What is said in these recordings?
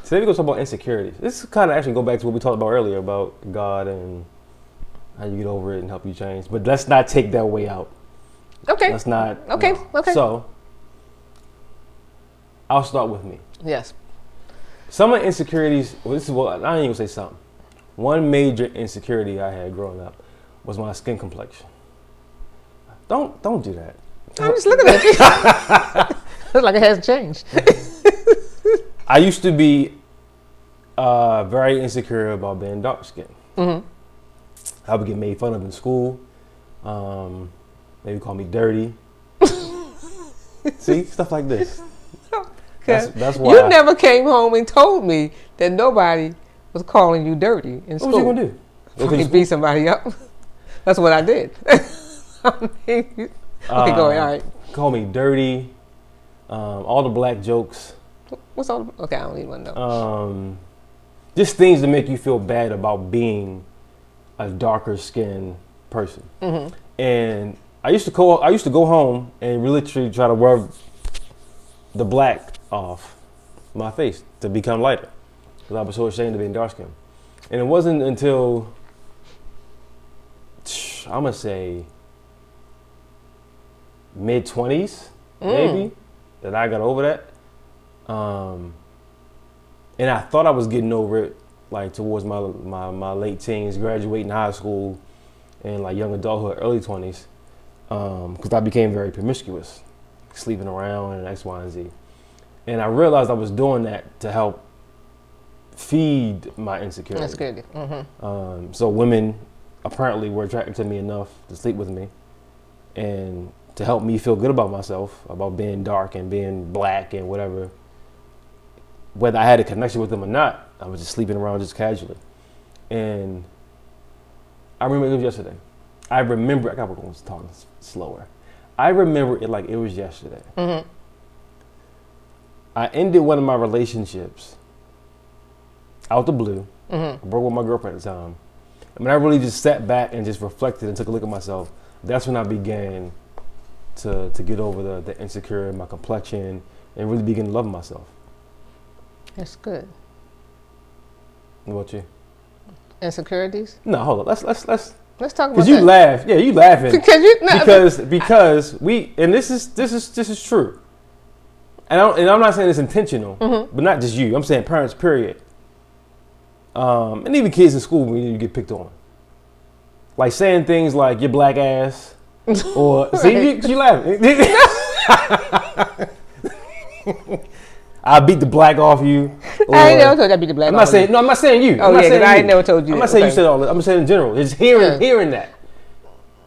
Today we're going to talk about insecurities. This kind of actually go back to what we talked about earlier about God and how you get over it and help you change. But let's not take that way out. Okay. Let's not. Okay. No. Okay. So, I'll start with me. Yes. Some of the insecurities, well, this is what, I ain't even say something. One major insecurity I had growing up was my skin complexion. Don't do that. I'm just looking at you. Looks like it hasn't changed. I used to be very insecure about being dark skinned. Mm-hmm. I would get made fun of in school. Maybe call me dirty. See, stuff like this. That's why. You never came home and told me that nobody was calling you dirty in school. What you gonna do? Fucking beat somebody up. That's what I did. Okay, go ahead. All right. Call me dirty. All the black jokes. What's all? Okay, I don't even want to know. Just things to make you feel bad about being a darker skinned person. Mm-hmm. And I used to go home and really try to rub the black off my face to become lighter because I was so ashamed of being dark skinned. And it wasn't until I'm gonna say mid-20s maybe that I got over that. And I thought I was getting over it like towards my late teens, graduating high school and like young adulthood, early 20s, because I became very promiscuous, sleeping around and X, Y, and Z. And I realized I was doing that to help feed my insecurity. That's good. Mm-hmm. So women apparently were attracted to me enough to sleep with me and to help me feel good about myself, about being dark and being black and whatever. Whether I had a connection with them or not, I was just sleeping around just casually. And I remember it was yesterday. I got to go talking slower. I remember it like it was yesterday. Mm-hmm. I ended one of my relationships out the blue. Mm-hmm. I broke with my girlfriend at the time. I mean, I really just sat back and just reflected and took a look at myself. That's when I began to get over the insecure in my complexion and really begin to love myself. That's good. What about you? Insecurities? No, hold on. Let's talk about that. Because you laugh. Yeah, you laughing. Because we and this is true. And I'm not saying it's intentional, but not just you. I'm saying parents, period. And even kids in school when you get picked on. Like saying things like your black ass or see you laughing. I beat the black off you. I ain't never told you I beat the black off you. I'm not saying you. Oh, yeah, I ain't never told you I'm not saying you said all that. I'm saying in general. It's hearing that.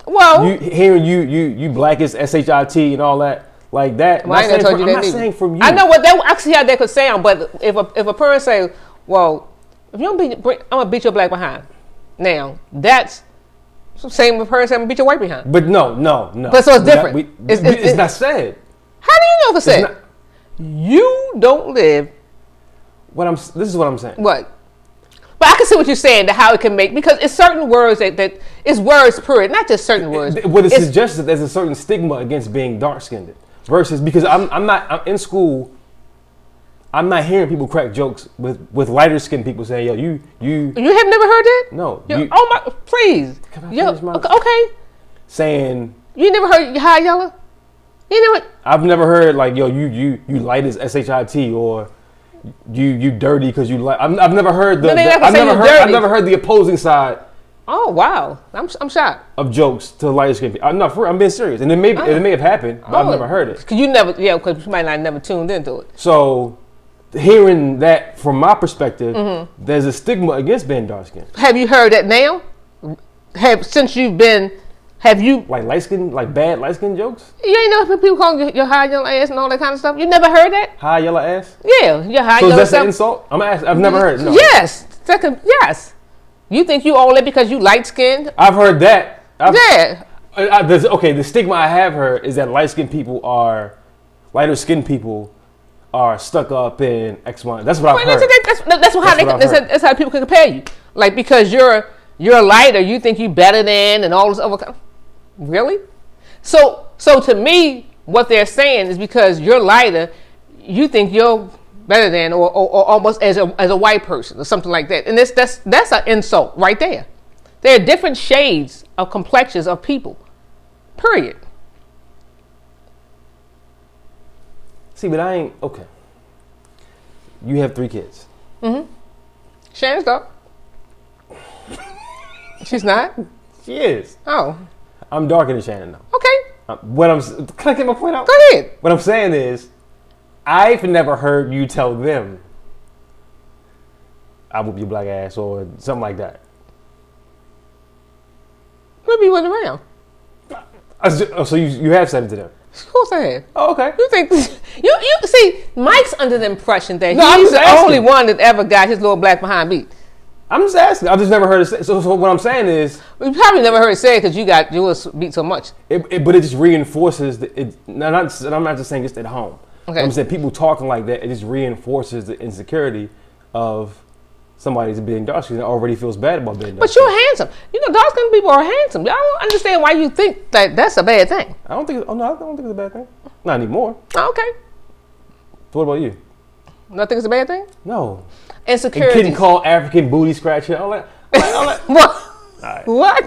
Well. Hearing you black as SHIT and all that. Like that. Well, I ain't told you that. I'm not saying from you. I know what that, I see how that could sound, but if a person say, well, if you don't beat, I'm going to beat your black behind. Now, that's same with a person saying, I'm going to beat your white behind. But no. But so it's different. It's not said. How do you know if it's said? You don't live. This is what I'm saying. What? But I can see what you're saying, how it can make, because it's certain words that it's words, period, not just certain words. What it suggests that there's a certain stigma against being dark-skinned versus, because I'm in school, I'm not hearing people crack jokes with lighter-skinned people saying, yo, you have never heard that? No. Oh my, please. Can I finish my okay. Saying. You never heard high yellow? You never. I've never heard like, yo, you light as SHIT or you dirty because you light. I've never heard I've never heard the opposing side. Oh wow, I'm shocked. Of jokes to lighter skinned people. I'm being serious, and it may have happened, but I've never heard it. Cause you might not never tuned into it. So, hearing that from my perspective, there's a stigma against being dark skinned. Have you heard that now? Have you like bad light skin jokes? You ain't know people calling your high yellow ass and all that kind of stuff. You never heard that? High yellow ass? Yeah, your high yellow. So that's an insult? I've never heard it. No. Yes. Yes. You think you all that because you light skinned? I've heard that. Yeah. The stigma I have heard is that lighter skinned people are stuck up in X, Y. That's what I've heard. That's how people can compare you. Like because you're lighter, you think you better than and all this other. Really? So to me, what they're saying is because you're lighter, you think you're better than, or almost as a white person or something like that. And that's an insult right there. There are different shades of complexions of people. Period. See, but I ain't okay. You have 3 kids. Mm-hmm. Shannon's dark. She's not? She is. Oh. I'm darker than Shannon though. Okay. Can I get my point out? Go ahead. What I'm saying is, I've never heard you tell them, "I whoop your black ass" or something like that. Maybe you wasn't around. So you have said it to them. Of course I have. Oh, okay. You think you see? Mike's under the impression that No, he's the only one that ever got his little black behind beat. I'm just asking. I've just never heard it say. So what I'm saying is, You probably never heard it said because you got yours beat so much. but it just reinforces and I'm not just saying just at home. Okay. I'm saying people talking like that, it just reinforces the insecurity of somebody's being dark skin that already feels bad about being dark. But you're handsome. You know, dark skinned people are handsome. I don't understand why you think that that's a bad thing. I don't think it's a bad thing. Not anymore. Oh, okay. So what about you? Nothing is a bad thing? No. Insecurities. And getting called African booty scratcher, all that. What? Right. What?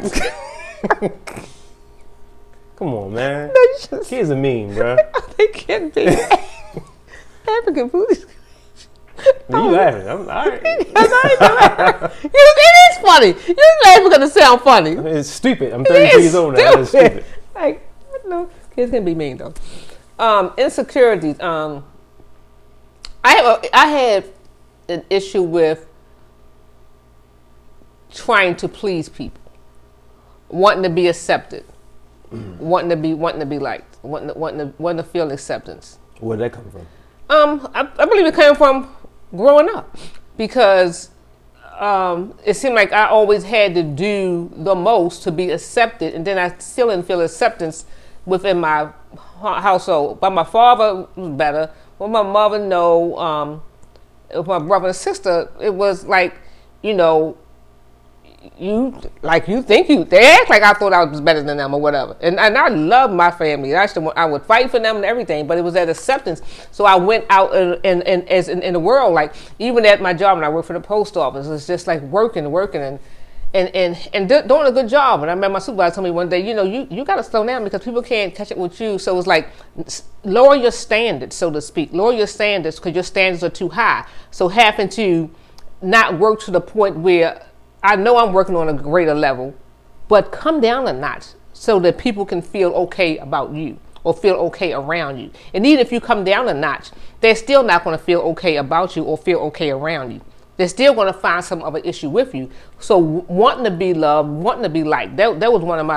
Come on, man. No, you just, Kids are mean, bro. they can't be African booty. You laughing? I'm all right. It is funny. You're laughing because it sounds funny. It's stupid. I'm 33 years old now. It's stupid. Like, no, kids can be mean though. Insecurities. I had an issue with trying to please people, wanting to be accepted, wanting to be liked, wanting to feel acceptance. Where did that come from? I believe it came from growing up because it seemed like I always had to do the most to be accepted, and then I still didn't feel acceptance within my household. But my father was better. With my mother, no. With my brother and sister, it was like, you know, they act like I thought I was better than them or whatever. And I love my family. I would fight for them and everything, but it was that acceptance. So I went out in the world, like even at my job when I worked for the post office, it's just like working and doing a good job. And I remember my supervisor told me one day, you know, you got to slow down because people can't catch up with you. So it's like lower your standards, so to speak. Lower your standards because your standards are too high. So having to not work to the point where I know I'm working on a greater level, but come down a notch so that people can feel okay about you or feel okay around you. And even if you come down a notch, they're still not going to feel okay about you or feel okay around you. They're still going to find some other issue with you. So wanting to be loved, wanting to be liked, that was one of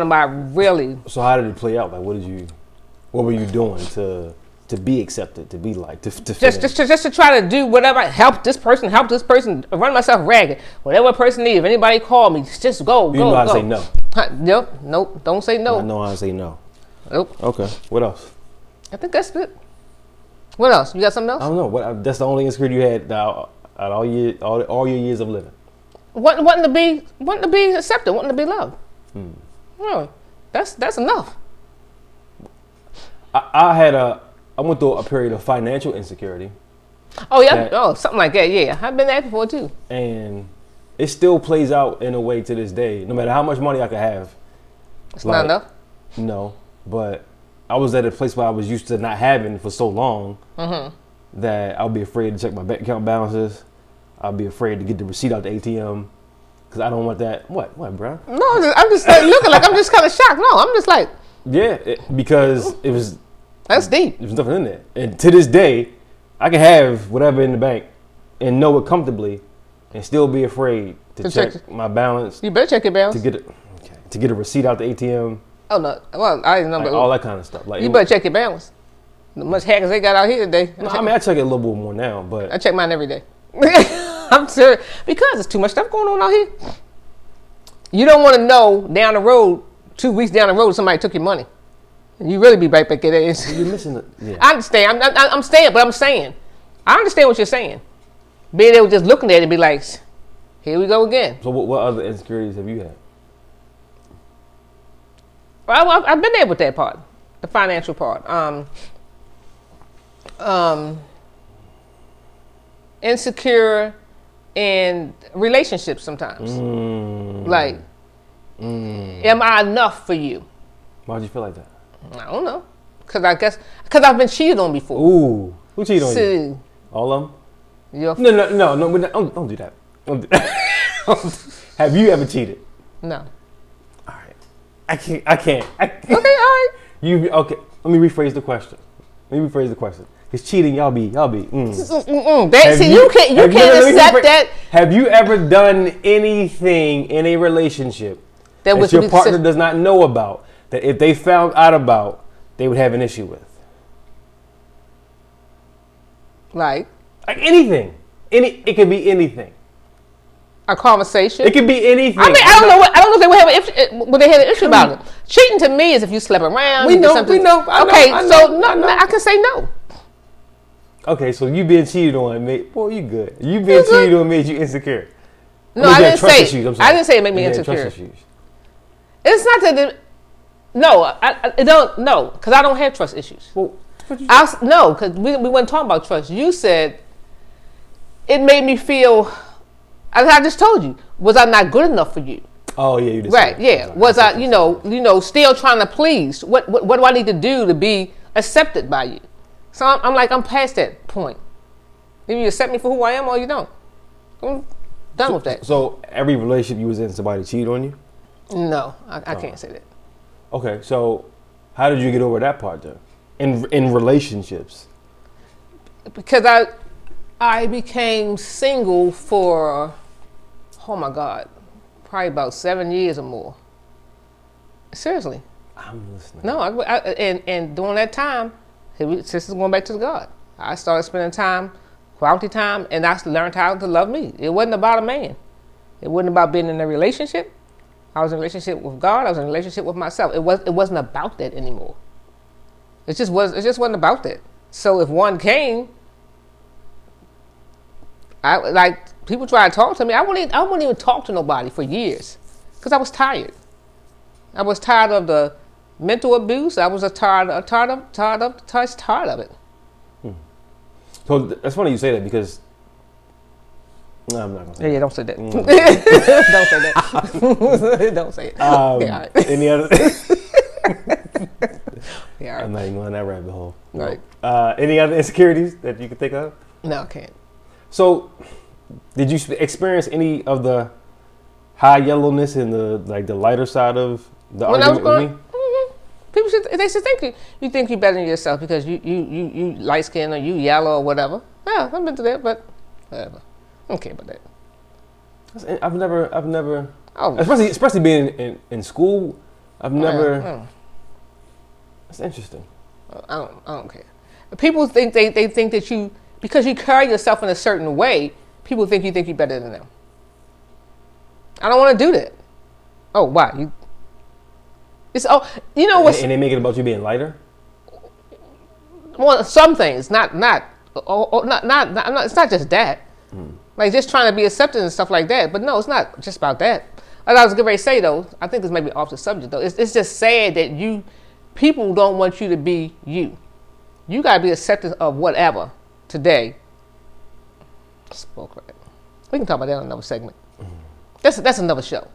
my really. So how did it play out? Like, what were you doing to be accepted, to be liked, to just to try to do whatever, help this person, run myself ragged. Whatever a person needs, if anybody call me, just go. You know how to say no. Nope, don't say no. I know how to say no. Nope. Okay, what else? I think that's it. What else? You got something else? I don't know. That's the only insecurity you had out all your years of living. Wanting to be accepted, wanting to be loved. Really, that's enough. I went through a period of financial insecurity. Oh yeah, something like that. Yeah, I've been there before too. And it still plays out in a way to this day. No matter how much money I could have, it's not enough. No, but I was at a place where I was used to not having for so long that I'll be afraid to check my bank account balances. I'll be afraid to get the receipt out the ATM because I don't want that. What, bro? No, I'm just like, looking like I'm just kind of shocked. No, I'm just like, because it was. That's deep. There's nothing in there. And to this day, I can have whatever in the bank and know it comfortably and still be afraid to check my balance. You better check your balance. To get a receipt out the ATM. Oh, no. Well, I didn't know. Like all that kind of stuff. Like you better check your balance. The much hackers they got out here today. I check it a little bit more now, but. I check mine every day. I'm serious. Because there's too much stuff going on out here. You don't want to know down the road, 2 weeks down the road, somebody took your money. You really be right back at it. You're missing it. Yeah. I understand. I'm staying, but I'm saying. I understand what you're saying. Being able to just looking at it and be like, here we go again. So what other insecurities have you had? Well, I've been there with that part, the financial part. insecure in relationships sometimes. Like, am I enough for you? Why'd you feel like that? I don't know. Because I've been cheated on before. Ooh. Who cheated on you? All of them? No, don't do that. Don't do that. Have you ever cheated? No. All right. I can't. Okay, all right. Okay, let me rephrase the question. Because cheating, y'all be. See, you can't accept that. Have you ever done anything in a relationship that your partner does not know about, that if they found out about, they would have an issue with? Like anything. It could be anything. A conversation. It could be anything. I mean, I don't know if they would have when they had an issue about it. Cheating to me is if you slept around. We know. I can say no. Okay, so you being cheated on, boy, you good. You being cheated on made you insecure. No, I didn't say. I didn't say it made me insecure. It's not that. I don't. No, because I don't have trust issues. Well, no, because we weren't talking about trust. You said it made me feel. As I just told you, was I not good enough for you? Oh yeah, you did. Right? Yeah. Was I, still trying to please? What do I need to do to be accepted by you? So I'm past that point. Either you accept me for who I am or you don't. I'm done with that. So every relationship you was in, somebody cheated on you? No, I can't say that. Okay, so how did you get over that part then? In relationships? Because I became single for, oh my God, probably about 7 years or more. Seriously. I'm listening. No, and during that time, this is going back to God. I started spending quality time, and I learned how to love me. It wasn't about a man. It wasn't about being in a relationship. I was in a relationship with God. I was in a relationship with myself. It wasn't about that anymore. It just wasn't about that. So if one came, people try to talk to me. I wouldn't even talk to nobody for years because I was tired. I was tired of the mental abuse. I was tired of it. So that's funny you say that because no, I'm not gonna say that. Don't say that. Don't say it. Any other? Yeah, I'm not even going down that rabbit hole. Right. Any other insecurities that you can think of? No, I can't. So, did you experience any of the high yellowness and the lighter side of the argument with me? People should think you think you're better than yourself because you light skinned or you yellow or whatever. Yeah, I've been to that, but whatever. I don't care about that. I've never. Oh. Especially being in school, I've never. That's interesting. I don't care. People think they think that you, because you carry yourself in a certain way, people think you're better than them. I don't want to do that. Oh, why? And they make it about you being lighter? Well, some things, not it's not just that. Like just trying to be accepted and stuff like that. But no, it's not just about that. As I was getting ready to say though, I think this may be off the subject though. It's just sad that people don't want you to be you. You gotta be accepted of whatever today. Spoke right. We can talk about that on another segment. That's another show.